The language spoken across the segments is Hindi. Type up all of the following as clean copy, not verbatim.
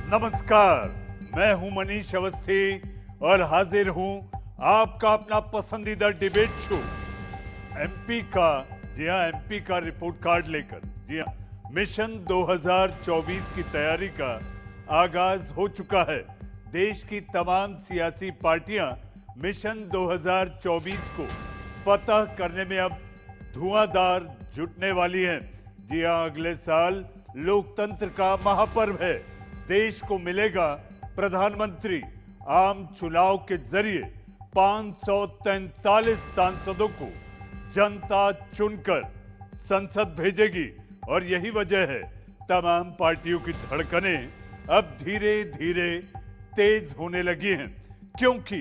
नमस्कार, मैं हूं मनीष अवस्थी और हाजिर हूं आपका अपना पसंदीदा डिबेट शो एमपी का। जी हां, एमपी का रिपोर्ट कार्ड लेकर। जी हां, मिशन 2024 की तैयारी का आगाज हो चुका है। देश की तमाम सियासी पार्टियां मिशन 2024 को फतह करने में अब धुआंधार जुटने वाली हैं। जी हां, अगले साल लोकतंत्र का महापर्व है। देश को मिलेगा प्रधानमंत्री। आम चुनाव के जरिए 543 सांसदों को जनता चुनकर संसद भेजेगी और यही वजह है तमाम पार्टियों की धड़कनें अब धीरे धीरे तेज होने लगी हैं, क्योंकि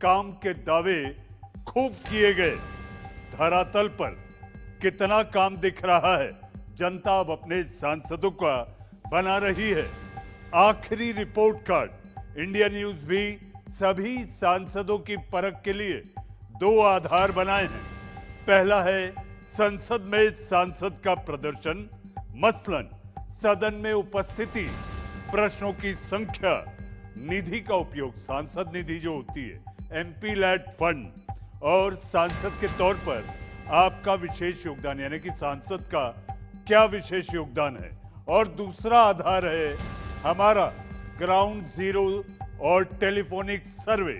काम के दावे खूब किए गए। धरातल पर कितना काम दिख रहा है, जनता अब अपने सांसदों का बना रही है। आखिरी रिपोर्ट कार्ड इंडिया न्यूज भी सभी सांसदों की परख के लिए दो आधार बनाए हैं। पहला है संसद में सांसद का प्रदर्शन, मसलन सदन में उपस्थिति, प्रश्नों की संख्या, निधि का उपयोग, सांसद निधि जो होती है, एमपी लैड फंड, और सांसद के तौर पर आपका विशेष योगदान, यानी कि सांसद का क्या विशेष योगदान है। और दूसरा आधार है हमारा ग्राउंड जीरो और टेलीफोनिक सर्वे।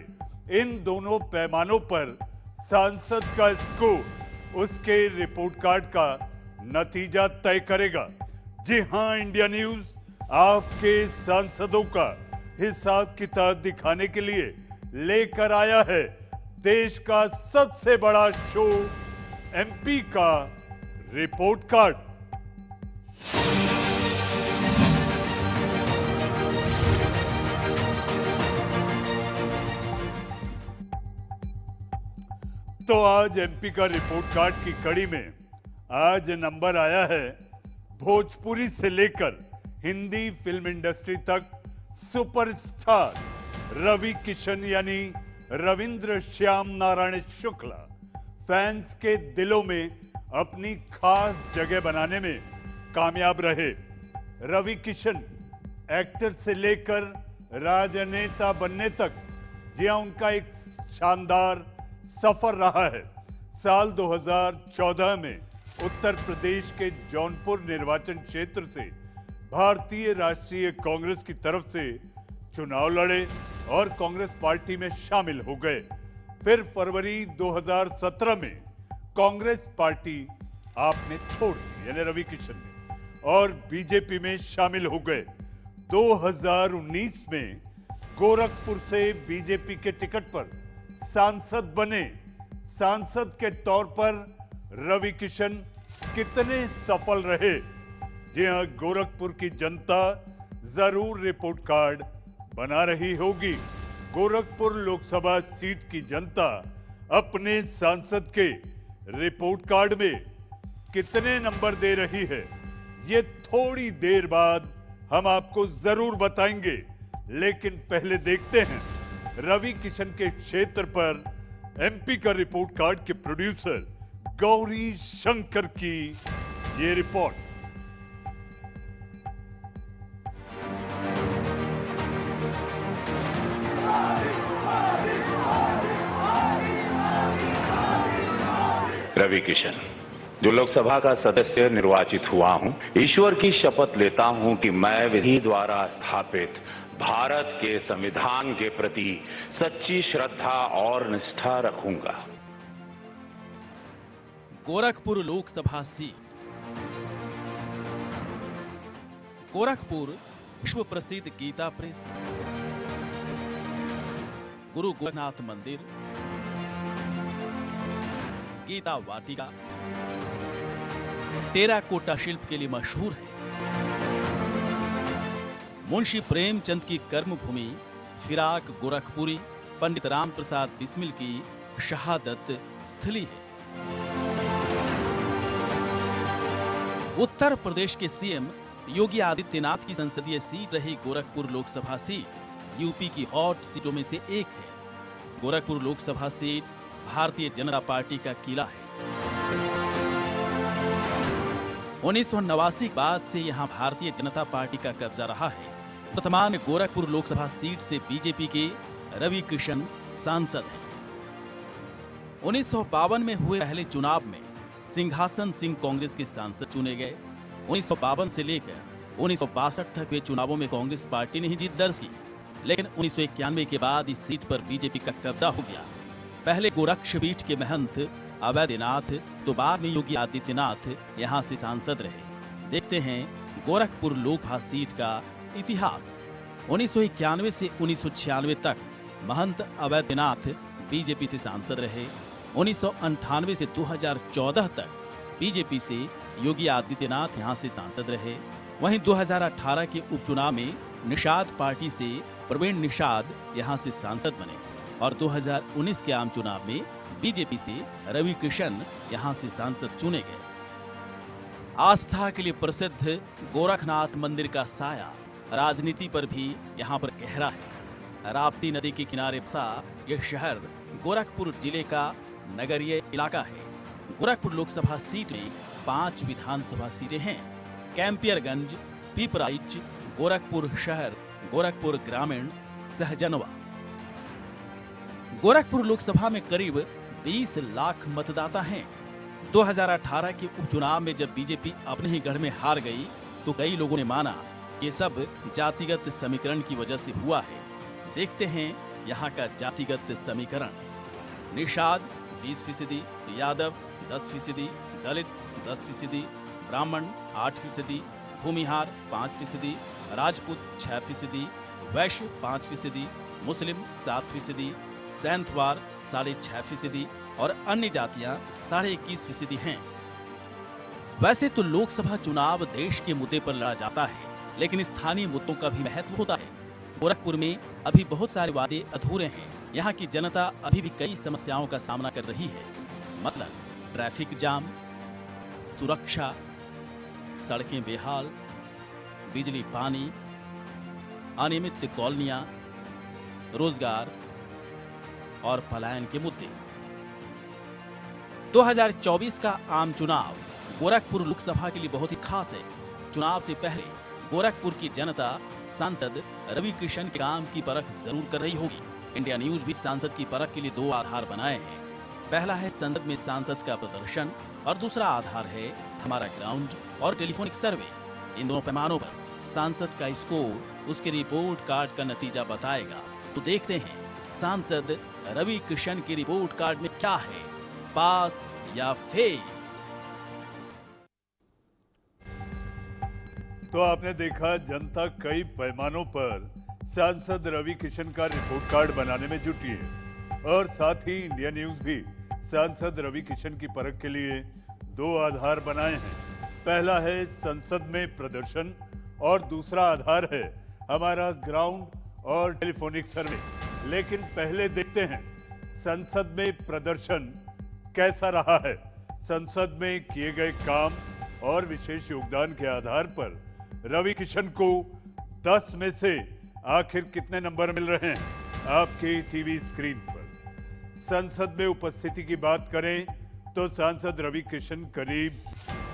इन दोनों पैमानों पर सांसद का स्कोर उसके रिपोर्ट कार्ड का नतीजा तय करेगा। जी हां, इंडिया न्यूज आपके सांसदों का हिसाब किताब दिखाने के लिए लेकर आया है देश का सबसे बड़ा शो, एमपी का रिपोर्ट कार्ड। तो आज एमपी का रिपोर्ट कार्ड की कड़ी में आज नंबर आया है भोजपुरी से लेकर हिंदी फिल्म इंडस्ट्री तक सुपरस्टार रवि किशन यानी रविंद्र श्याम नारायण शुक्ला फैंस के दिलों में अपनी खास जगह बनाने में कामयाब रहे। रवि किशन एक्टर से लेकर राजनेता बनने तक जी हां, उनका एक शानदार सफर रहा है। साल 2014 में उत्तर प्रदेश के जौनपुर निर्वाचन क्षेत्र से भारतीय राष्ट्रीय कांग्रेस की तरफ से चुनाव लड़े और कांग्रेस पार्टी में शामिल हो गए। फिर फरवरी 2017 में कांग्रेस पार्टी आपने छोड़ दी, यानी रवि किशन ने, और बीजेपी में शामिल हो गए। 2019 में गोरखपुर से बीजेपी के टिकट पर सांसद बने। सांसद के तौर पर रवि किशन कितने सफल रहे, जी हां, गोरखपुर की जनता जरूर रिपोर्ट कार्ड बना रही होगी। गोरखपुर लोकसभा सीट की जनता अपने सांसद के रिपोर्ट कार्ड में कितने नंबर दे रही है, ये थोड़ी देर बाद हम आपको जरूर बताएंगे। लेकिन पहले देखते हैं रवि किशन के क्षेत्र पर एमपी का रिपोर्ट कार्ड के प्रोड्यूसर गौरी शंकर की ये रिपोर्ट। रवि किशन, जो लोकसभा का सदस्य निर्वाचित हुआ हूं, ईश्वर की शपथ लेता हूं कि मैं विधि द्वारा स्थापित भारत के संविधान के प्रति सच्ची श्रद्धा और निष्ठा रखूंगा। गोरखपुर लोकसभा सीट। गोरखपुर विश्व प्रसिद्ध गीता प्रेस, गुरु गोरखनाथ मंदिर, गीता वाटिका, टेराकोटा शिल्प के लिए मशहूर है। मुंशी प्रेमचंद की कर्मभूमि फिराक गोरखपुरी पंडित राम प्रसाद बिस्मिल की शहादत स्थली है। उत्तर प्रदेश के सीएम योगी आदित्यनाथ की संसदीय सीट रही गोरखपुर लोकसभा सीट यूपी की हॉट सीटों में से एक है। गोरखपुर लोकसभा सीट भारतीय जनता पार्टी का किला है। 1989 के बाद से यहां भारतीय जनता पार्टी का कब्जा रहा है। वर्तमान गोरखपुर लोकसभा सीट से बीजेपी के रवि किशन सांसद हैं। 1952 में हुए पहले चुनाव में सिंहासन सिंह कांग्रेस के सांसद चुने गए। 1952 से लेकर 1962 तक हुए चुनावों में कांग्रेस पार्टी ने ही जीत दर्ज की, लेकिन 1991 के बाद इस सीट पर बीजेपी का कब्जा हो गया। पहले गोरक्षपीठ के महंत अवैधनाथ तो बाद में योगी आदित्यनाथ यहां से सांसद रहे। देखते हैं गोरखपुर लोकसभा सीट का इतिहास। 1991 से 1996 तक महंत अवैधनाथ बीजेपी से सांसद रहे। 1998 से 2014 तक बीजेपी से योगी आदित्यनाथ यहां से सांसद रहे। वहीं 2018 के उपचुनाव में निषाद पार्टी से प्रवीण निषाद यहां से सांसद बने और 2019 के आम चुनाव में बीजेपी से रवि किशन यहां से सांसद चुने गए। आस्था के लिए प्रसिद्ध गोरखनाथ मंदिर का साया राजनीति पर भी यहां पर गहरा है। राप्ती नदी के किनारे बसा यह शहर गोरखपुर जिले का नगरीय इलाका है। गोरखपुर लोकसभा सीट में 5 विधानसभा सीटें हैं। कैंपियरगंज, पिपराइच, गोरखपुर शहर, गोरखपुर ग्रामीण, सहजनवा। गोरखपुर लोकसभा में करीब 20 लाख मतदाता हैं। 2018 के उपचुनाव में जब बीजेपी अपने ही गढ़ में हार गई तो कई लोगों ने माना कि सब जातिगत समीकरण की वजह से हुआ है। देखते हैं यहाँ का जातिगत समीकरण। निषाद 20%, यादव 10%, दलित 10%, ब्राह्मण 8%, भूमिहार 5%, राजपूत 6%, वैश्य 5%, मुस्लिम 7%, सैंथवार 6.5% और अन्य जातियां 21.5% हैं। वैसे तो लोकसभा चुनाव देश के मुद्दे पर लड़ा जाता है, लेकिन स्थानीय मुद्दों का भी महत्व होता है। गोरखपुर में अभी बहुत सारे वादे अधूरे हैं। यहाँ की जनता अभी भी कई समस्याओं का सामना कर रही है। मसलन ट्रैफिक जाम, सुरक्षा, सड़कें बेहाल, बिजली पानी, अनियमित कॉलोनियां, रोजगार और पलायन के मुद्दे। 2024 का आम चुनाव गोरखपुर लोकसभा के लिए बहुत ही खास है। चुनाव से पहले गोरखपुर की जनता सांसद रवि किशन के काम की परख जरूर कर रही होगी। इंडिया न्यूज भी सांसद की परख के लिए 2 आधार बनाए हैं। पहला है संसद में सांसद का प्रदर्शन और दूसरा आधार है हमारा ग्राउंड और टेलीफोनिक सर्वे। इन दोनों पैमानों पर सांसद का स्कोर उसके रिपोर्ट कार्ड का नतीजा बताएगा। तो देखते हैं सांसद रवि किशन के रिपोर्ट कार्ड में क्या है, पास या फेल। तो आपने देखा जनता कई पैमानों पर सांसद रवि किशन का रिपोर्ट कार्ड बनाने में जुटी है और साथ ही इंडिया न्यूज भी सांसद रवि किशन की परख के लिए 2 आधार बनाए हैं। पहला है संसद में प्रदर्शन और दूसरा आधार है हमारा ग्राउंड और टेलीफोनिक सर्वे। लेकिन पहले देखते हैं संसद में प्रदर्शन कैसा रहा है। संसद में किए गए काम और विशेष योगदान के आधार पर रवि किशन को 10 में से आखिर कितने नंबर मिल रहे हैं आपके टीवी स्क्रीन पर। संसद में उपस्थिति की बात करें तो सांसद रवि किशन करीब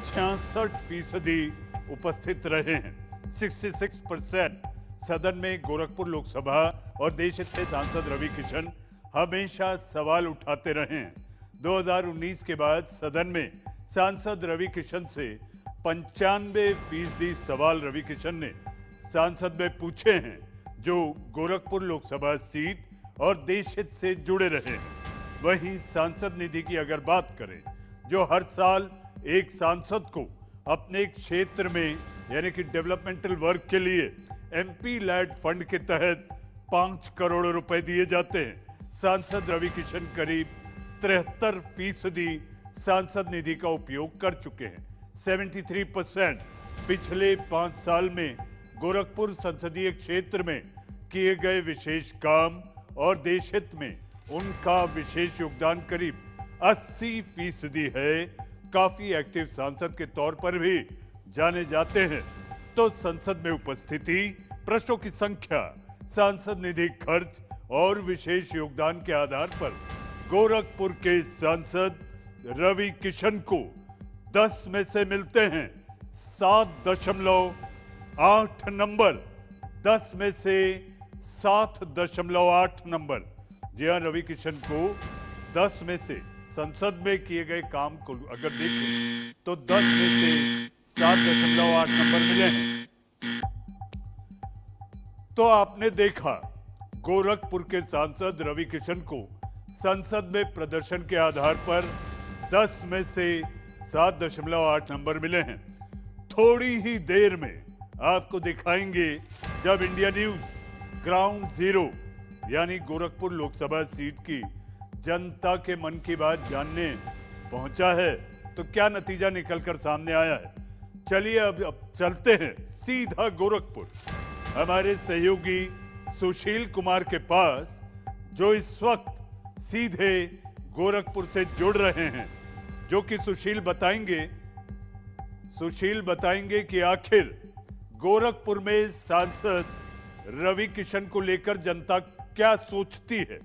66% उपस्थित रहे हैं। 66% सदन में गोरखपुर लोकसभा और देश के सांसद रवि किशन हमेशा सवाल उठाते रहे हैं। 2019 के बाद सदन में सांसद रवि किशन से 95% सवाल रवि किशन ने सांसद में पूछे हैं, जो गोरखपुर लोकसभा सीट और देश हित से जुड़े रहे हैं। वहीं सांसद निधि की अगर बात करें, जो हर साल एक सांसद को अपने क्षेत्र में यानी कि डेवलपमेंटल वर्क के लिए MP लैड फंड के तहत 5 करोड़ रुपए दिए जाते हैं। सांसद रवि किशन करीब 73% सांसद निधि का उपयोग कर चुके हैं। 73% पिछले 5 साल में गोरखपुर संसदीय क्षेत्र में किए गए विशेष काम और देश हित में उनका विशेष योगदान करीब 80% है। काफी एक्टिव सांसद के तौर पर भी जाने जाते हैं। तो संसद में उपस्थिति, प्रश्नों की संख्या, सांसद निधि खर्च और विशेष योगदान के आधार पर गोरखपुर के सांसद रवि किशन को 10 में से मिलते हैं 7.8 नंबर। 10 में से 7.8 नंबर। जी हाँ, रवि किशन को 10 में से संसद में किए गए काम को अगर देखें तो 10 में से 7.8 नंबर मिले हैं। तो आपने देखा गोरखपुर के सांसद रवि किशन को संसद में प्रदर्शन के आधार पर 10 में से 7.8 नंबर मिले हैं। थोड़ी ही देर में आपको दिखाएंगे जब इंडिया न्यूज ग्राउंड जीरो यानी गोरखपुर लोकसभा सीट की जनता के मन की बात जानने पहुंचा है तो क्या नतीजा निकलकर सामने आया है। चलिए अब चलते हैं सीधा गोरखपुर हमारे सहयोगी सुशील कुमार के पास, जो इस वक्त सीधे गोरखपुर से जुड़ रहे हैं, जो कि सुशील बताएंगे कि आखिर गोरखपुर में सांसद रवि किशन को लेकर जनता क्या सोचती है,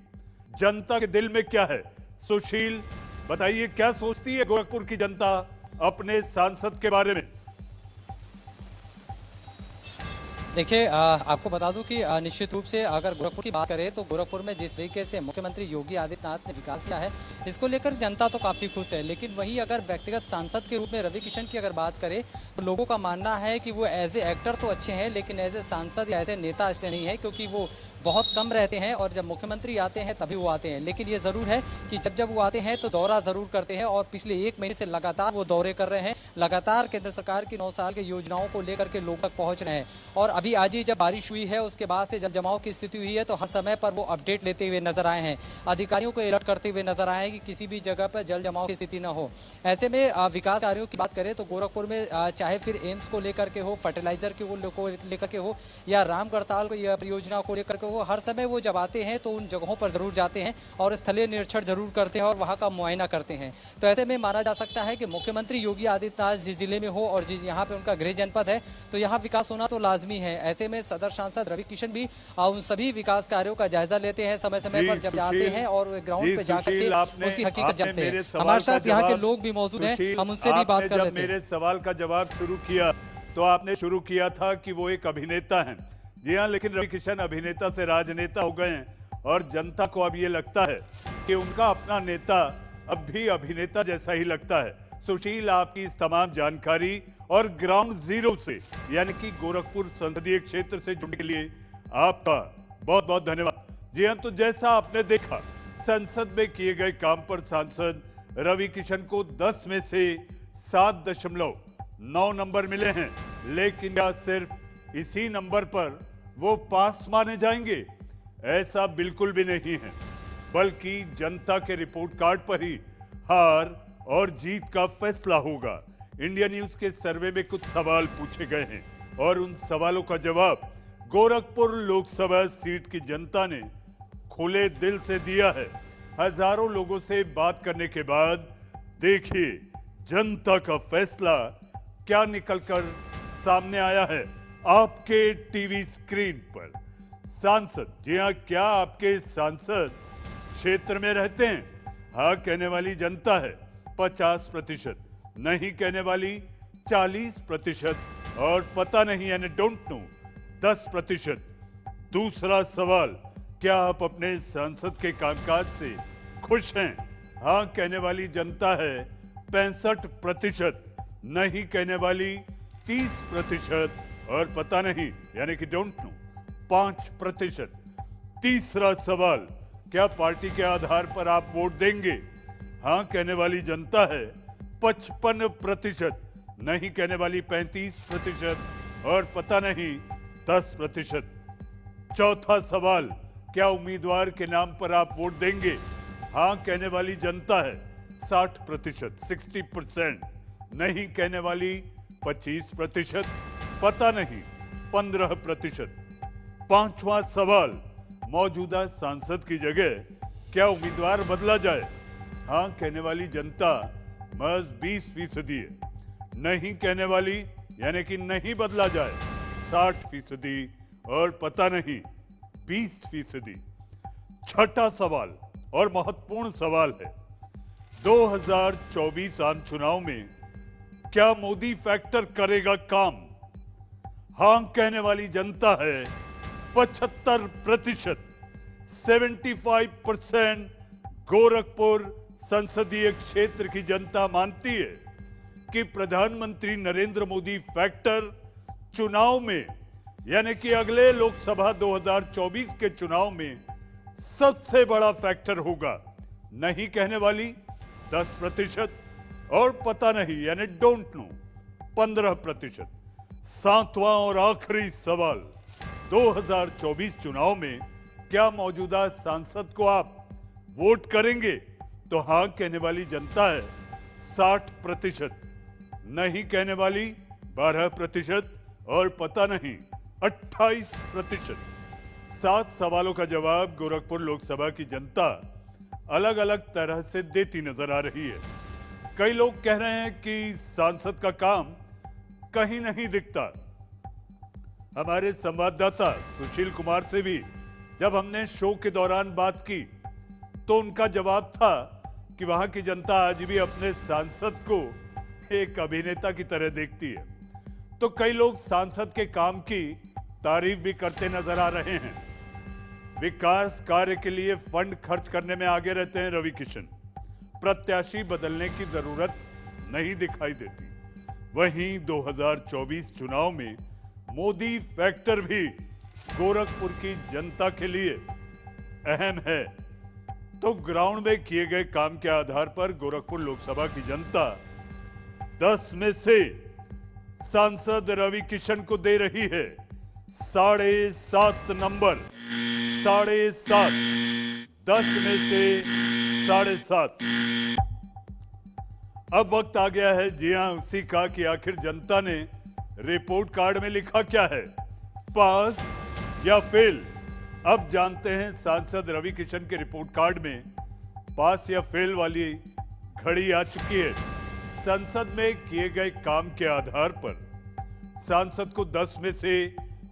जनता के दिल में क्या है। सुशील बताइए, क्या सोचती है गोरखपुर की जनता अपने सांसद के बारे में। देखिए, आपको बता दूं कि निश्चित रूप से अगर गोरखपुर की बात करें तो गोरखपुर में जिस तरीके से मुख्यमंत्री योगी आदित्यनाथ ने विकास किया है इसको लेकर जनता तो काफी खुश है। लेकिन वहीं अगर व्यक्तिगत सांसद के रूप में रवि किशन की अगर बात करें तो लोगों का मानना है कि वो एज ए एक्टर तो अच्छे हैं लेकिन एज ए सांसद या एज ए नेता इसलिए नहीं है क्योंकि वो बहुत कम रहते हैं और जब मुख्यमंत्री आते हैं तभी वो आते हैं। लेकिन ये जरूर है कि जब वो आते हैं तो दौरा जरूर करते हैं और पिछले 1 महीने से लगातार वो दौरे कर रहे हैं, लगातार केंद्र सरकार की 9 साल की योजनाओं को लेकर के लोग तक पहुंच रहे हैं। और अभी आज ही जब बारिश हुई है उसके बाद से जल जमाव की स्थिति हुई है तो हर समय पर वो अपडेट लेते हुए नजर आए हैं, अधिकारियों को अलर्ट करते हुए नजर आए हैं कि किसी भी जगह पर जल जमाव की स्थिति न हो। ऐसे में विकास कार्यों की बात करें तो गोरखपुर में चाहे फिर एम्स को लेकर के हो, फर्टिलाइजर को लेकर के हो या राम करताल परियोजना को लेकर के हो, हर समय वो जब आते हैं तो उन जगहों पर जरूर जाते हैं और स्थलीय निरीक्षण जरूर करते हैं और वहां का मुआयना करते हैं। तो ऐसे में माना जा सकता है कि मुख्यमंत्री योगी आदित्यनाथ जिस जिले में हो और जिस यहाँ पे उनका गृह जनपद है तो यहाँ विकास होना तो लाजमी है। ऐसे में सदर सांसद रवि किशन भी उन सभी विकास कार्यों का जायजा लेते हैं समय समय पर जब जाते हैं और ग्राउंड पे जाकर के उसकी हकीकत जानते हैं। हमारे साथ यहाँ के लोग भी मौजूद हैं, हम उनसे भी बात कर लेते हैं। मेरे सवाल का जवाब शुरू किया तो आपने शुरू किया था कि वो एक अभिनेता हैं। जी हाँ, लेकिन रवि किशन अभिनेता से राजनेता हो गए हैं और जनता को अब ये लगता है कि उनका अपना नेता अब भी अभिनेता जैसा ही लगता है। सुशील, आपकी इस तमाम जानकारी और ग्राउंड जीरो से यानी कि गोरखपुर संसदीय क्षेत्र से जुड़ने के लिए आपका बहुत बहुत धन्यवाद। जी हाँ, तो जैसा आपने देखा संसद में किए गए काम पर सांसद रवि किशन को 10 में से 7.9 नंबर मिले हैं। लेकिन क्या सिर्फ इसी नंबर पर वो पास माने जाएंगे? ऐसा बिल्कुल भी नहीं है, बल्कि जनता के रिपोर्ट कार्ड पर ही हार और जीत का फैसला होगा। इंडिया न्यूज के सर्वे में कुछ सवाल पूछे गए हैं और उन सवालों का जवाब गोरखपुर लोकसभा सीट की जनता ने खुले दिल से दिया है। हजारों लोगों से बात करने के बाद देखिए जनता का फैसला क्या निकलकर सामने आया है आपके टीवी स्क्रीन पर। सांसद, जी हाँ, क्या आपके सांसद क्षेत्र में रहते हैं? हाँ कहने वाली जनता है 50%, नहीं कहने वाली 40% और पता नहीं यानी डोंट नो 10%। दूसरा सवाल, क्या आप अपने सांसद के कामकाज से खुश हैं? हाँ कहने वाली जनता है 65%, नहीं कहने वाली 30% और पता नहीं यानी कि डोंट नो 5%। तीसरा सवाल, क्या पार्टी के आधार पर आप वोट देंगे? हाँ कहने वाली जनता है 55%, नहीं कहने वाली 35% और पता नहीं 10%। चौथा सवाल, क्या उम्मीदवार के नाम पर आप वोट देंगे? हाँ कहने वाली जनता है 60%, 60%, नहीं कहने वाली 25%, पता नहीं 15%। पांचवा सवाल, मौजूदा सांसद की जगह क्या उम्मीदवार बदला जाए? हाँ कहने वाली जनता महज 20% है, नहीं कहने वाली यानी कि नहीं बदला जाए 60% और पता नहीं 20%। छठा सवाल और महत्वपूर्ण सवाल है, 2024 आम चुनाव में क्या मोदी फैक्टर करेगा काम? हाँ कहने वाली जनता है 75%, 75% गोरखपुर संसदीय क्षेत्र की जनता मानती है कि प्रधानमंत्री नरेंद्र मोदी फैक्टर चुनाव में, यानी कि अगले लोकसभा 2024 के चुनाव में सबसे बड़ा फैक्टर होगा। नहीं कहने वाली 10% और पता नहीं यानी डोंट नो 15%। सातवां और आखिरी सवाल, 2024 चुनाव में क्या मौजूदा सांसद को आप वोट करेंगे? तो हां कहने वाली जनता है 60%, नहीं कहने वाली 12% और पता नहीं 28%। 7 सवालों का जवाब गोरखपुर लोकसभा की जनता अलग अलग तरह से देती नजर आ रही है। कई लोग कह रहे हैं कि सांसद का काम कहीं नहीं दिखता। हमारे संवाददाता सुशील कुमार से भी जब हमने शो के दौरान बात की तो उनका जवाब था कि वहां की जनता आज भी अपने सांसद को एक अभिनेता की तरह देखती है। तो कई लोग सांसद के काम की तारीफ भी करते नजर आ रहे हैं। विकास कार्य के लिए फंड खर्च करने में आगे रहते हैं रवि किशन। प्रत्याशी बदलने की जरूरत नहीं दिखाई देती। वहीं 2024 चुनाव में मोदी फैक्टर भी गोरखपुर की जनता के लिए अहम है। तो ग्राउंड में किए गए काम के आधार पर गोरखपुर लोकसभा की जनता 10 में से सांसद रवि किशन को दे रही है 7.5 नंबर। 7.5, 10 में से 7.5। अब वक्त आ गया है जी हां उसी का कि आखिर जनता ने रिपोर्ट कार्ड में लिखा क्या है, पास या फेल। अब जानते हैं सांसद रवि किशन के रिपोर्ट कार्ड में पास या फेल वाली घड़ी आ चुकी है। संसद में किए गए काम के आधार पर सांसद को 10 में से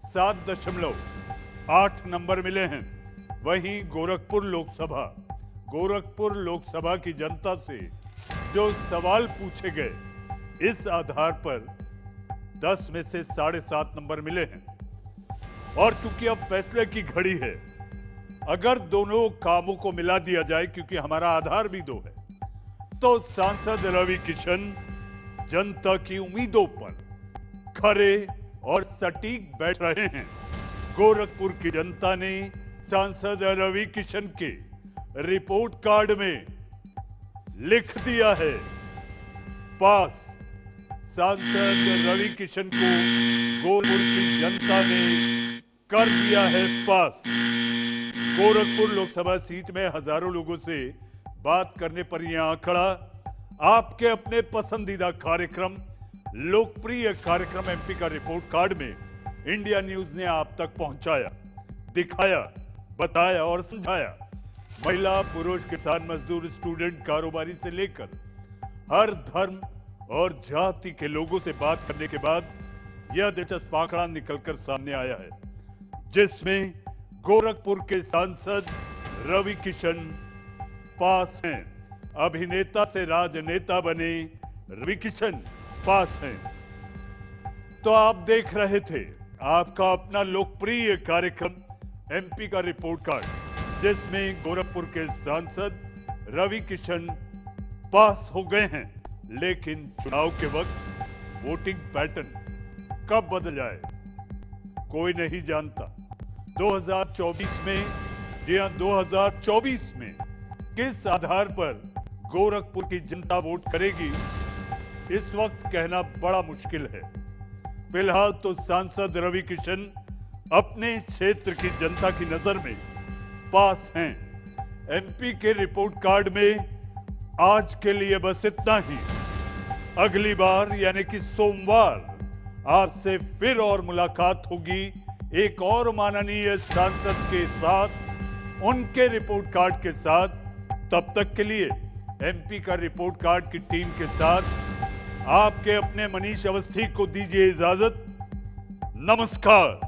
7.8 नंबर मिले हैं। वहीं गोरखपुर लोकसभा की जनता से जो सवाल पूछे गए इस आधार पर 10 में से 7.5 नंबर मिले हैं। और चूंकि अब फैसले की घड़ी है, अगर दोनों कामों को मिला दिया जाए, क्योंकि हमारा आधार भी 2 है, तो सांसद रवि किशन जनता की उम्मीदों पर खरे और सटीक बैठ रहे हैं। गोरखपुर की जनता ने सांसद रवि किशन के रिपोर्ट कार्ड में लिख दिया है पास। सांसद रवि किशन को गोरखपुर की जनता ने कर दिया है पास। गोरखपुर लोकसभा सीट में हजारों लोगों से बात करने पर यह आंकड़ा आपके अपने पसंदीदा कार्यक्रम, लोकप्रिय कार्यक्रम एमपी का रिपोर्ट कार्ड में इंडिया न्यूज ने आप तक पहुंचाया, दिखाया, बताया और समझाया। महिला, पुरुष, किसान, मजदूर, स्टूडेंट, कारोबारी से लेकर हर धर्म और जाति के लोगों से बात करने के बाद यह दिलचस्प आंकड़ा निकलकर सामने आया है, जिसमें गोरखपुर के सांसद रवि किशन पास हैं। अभिनेता से राजनेता बने रवि किशन पास हैं। तो आप देख रहे थे आपका अपना लोकप्रिय कार्यक्रम एमपी का रिपोर्ट कार्ड, जिसमें गोरखपुर के सांसद रवि किशन पास हो गए हैं। लेकिन चुनाव के वक्त वोटिंग पैटर्न कब बदल जाए कोई नहीं जानता। 2024 में, जी हां 2024 में किस आधार पर गोरखपुर की जनता वोट करेगी इस वक्त कहना बड़ा मुश्किल है। फिलहाल तो सांसद रवि किशन अपने क्षेत्र की जनता की नजर में पास हैं। एमपी के रिपोर्ट कार्ड में आज के लिए बस इतना ही। अगली बार यानी कि सोमवार आपसे फिर और मुलाकात होगी एक और माननीय सांसद के साथ, उनके रिपोर्ट कार्ड के साथ। तब तक के लिए एमपी का रिपोर्ट कार्ड की टीम के साथ आपके अपने मनीष अवस्थी को दीजिए इजाजत। नमस्कार।